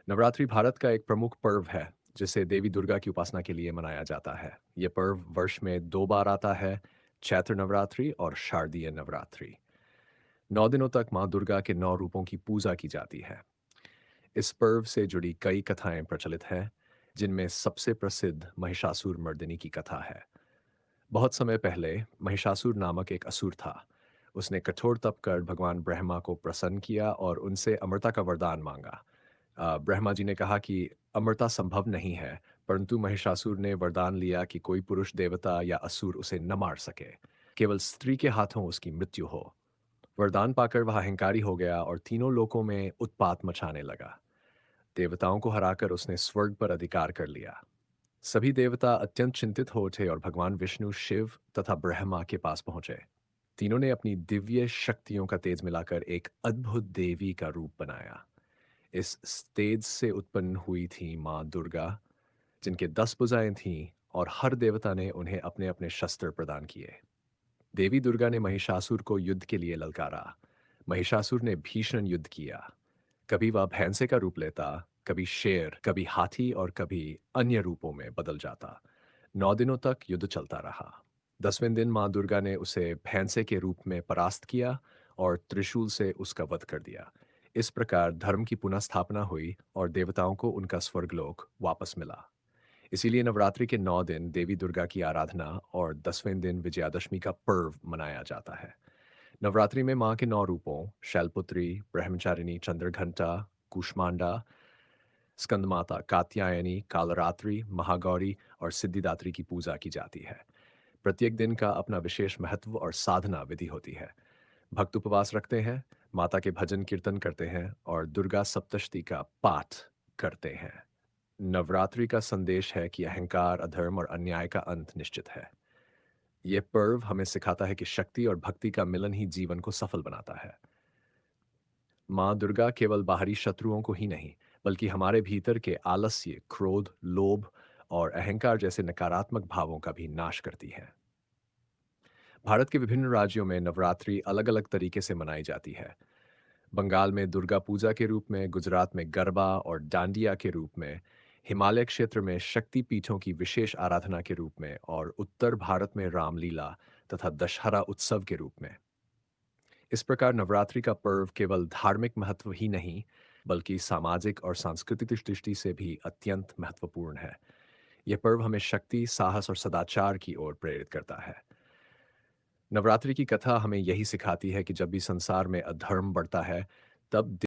नवरात्रि भारत का एक प्रमुख पर्व है जिसे देवी दुर्गा की उपासना के लिए मनाया जाता है। ये पर्व वर्ष में 2 बार आता है, चैत्र नवरात्रि और शारदीय नवरात्रि। 9 दिनों तक माँ दुर्गा के 9 रूपों की पूजा की जाती है। इस पर्व से जुड़ी कई कथाएं प्रचलित हैं, जिनमें सबसे प्रसिद्ध महिषासुर मर्दिनी की कथा है। बहुत समय पहले महिषासुर नामक एक असुर था। उसने कठोर तप कर भगवान ब्रह्मा को प्रसन्न किया और उनसे अमरता का वरदान मांगा। ब्रह्मा जी ने कहा कि अमरता संभव नहीं है, परंतु महिषासुर ने वरदान लिया कि कोई पुरुष देवता या असुर उसे न मार सके, केवल स्त्री के हाथों उसकी मृत्यु हो। वरदान पाकर वह अहंकारी हो गया और तीनों लोकों में उत्पात मचाने लगा। देवताओं को हराकर उसने स्वर्ग पर अधिकार कर लिया। सभी देवता अत्यंत चिंतित हो उठे और भगवान विष्णु, शिव तथा ब्रह्मा के पास पहुंचे। तीनों ने अपनी दिव्य शक्तियों का तेज मिलाकर एक अद्भुत देवी का रूप बनाया। इस तेज से उत्पन्न हुई थी माँ दुर्गा, जिनके 10 भुजाएं थीं और हर देवता ने उन्हें अपने अपने शस्त्र प्रदान किए। देवी दुर्गा ने महिषासुर को युद्ध के लिए ललकारा। महिषासुर ने भीषण युद्ध किया। कभी वह भैंसे का रूप लेता, कभी शेर, कभी हाथी और कभी अन्य रूपों में बदल जाता। 9 दिनों तक युद्ध चलता रहा। 10वें दिन माँ दुर्गा ने उसे भैंसे के रूप में परास्त किया और त्रिशूल से उसका वध कर दिया। इस प्रकार धर्म की पुनः स्थापना हुई और देवताओं को उनका स्वर्गलोक वापस मिला। इसीलिए नवरात्रि के 9 दिन देवी दुर्गा की आराधना और 10वें दिन विजयादशमी का पर्व मनाया जाता है। नवरात्रि में माँ के 9 रूपों शैलपुत्री, ब्रह्मचारिणी, चंद्रघंटा, कूष्मांडा, स्कंदमाता, कात्यायनी, कालरात्रि, महागौरी और सिद्धिदात्री की पूजा की जाती है। प्रत्येक दिन का अपना विशेष महत्व और साधना विधि होती है। भक्त उपवास रखते हैं, माता के भजन कीर्तन करते हैं और दुर्गा सप्तशती का पाठ करते हैं। नवरात्रि का संदेश है कि अहंकार, अधर्म और अन्याय का अंत निश्चित है। यह पर्व हमें सिखाता है कि शक्ति और भक्ति का मिलन ही जीवन को सफल बनाता है। माँ दुर्गा केवल बाहरी शत्रुओं को ही नहीं, बल्कि हमारे भीतर के आलस्य, क्रोध, लोभ और अहंकार जैसे नकारात्मक भावों का भी नाश करती है। भारत के विभिन्न राज्यों में नवरात्रि अलग-अलग तरीके से मनाई जाती है। बंगाल में दुर्गा पूजा के रूप में, गुजरात में गरबा और डांडिया के रूप में, हिमालय क्षेत्र में शक्ति पीठों की विशेष आराधना के रूप में और उत्तर भारत में रामलीला तथा दशहरा उत्सव के रूप में। इस प्रकार नवरात्रि का पर्व केवल धार्मिक महत्व ही नहीं, बल्कि सामाजिक और सांस्कृतिक दृष्टि से भी अत्यंत महत्वपूर्ण है। यह पर्व हमें शक्ति, साहस और सदाचार की ओर प्रेरित करता है। नवरात्रि की कथा हमें यही सिखाती है कि जब भी संसार में अधर्म बढ़ता है, तब